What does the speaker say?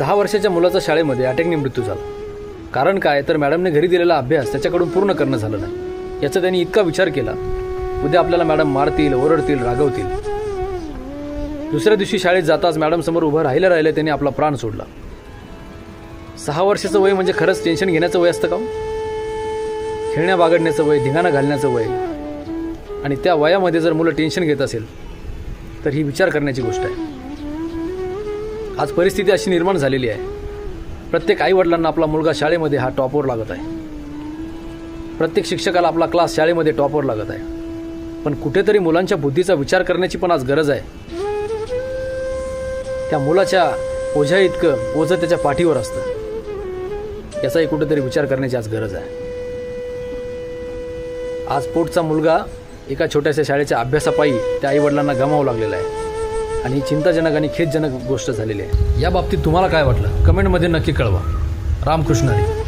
6 वर्षाच्या मुलाचा शाळेमध्ये अटॅकने मृत्यू झाला. कारण काय तर मॅडमने घरी दिलेला अभ्यास त्याच्याकडून पूर्ण करणं झालं नाही. याचा त्यांनी इतका विचार केला, उद्या आपल्याला मॅडम मारतील, ओरडतील, रागवतील. दुसऱ्या दिवशी शाळेत जाताच मॅडम समोर उभं राहिलं त्यांनी आपला प्राण सोडला. 6 वर्षाचं वय म्हणजे खरंच टेन्शन घेण्याचं वय असतं का? खेळण्या बागडण्याचं वय, धिंगाणा घालण्याचं वय. आणि त्या वयामध्ये जर मुलं टेन्शन घेत असेल तर ही विचार करण्याची गोष्ट आहे. आज परिस्थिती अशी निर्माण झालेली आहे, प्रत्येक आईवडिलांना आपला मुलगा शाळेमध्ये हा टॉपवर लागत आहे. प्रत्येक शिक्षकाला आपला क्लास शाळेमध्ये टॉपवर लागत आहे. पण कुठेतरी मुलांच्या बुद्धीचा विचार करण्याची पण आज गरज आहे. त्या मुलाच्या ओझ्या इतकं ओझं त्याच्या पाठीवर असतं, याचाही कुठेतरी विचार करण्याची आज गरज आहे. आज पोटचा मुलगा एका छोट्याशा शाळेच्या अभ्यासापायी त्या आईवडिलांना गमावू लागलेला आहे. आणि ही चिंताजनक आणि खेदजनक गोष्ट झालेली आहे. या बाबतीत तुम्हाला काय वाटलं कमेंटमध्ये नक्की कळवा. रामकृष्ण हरी.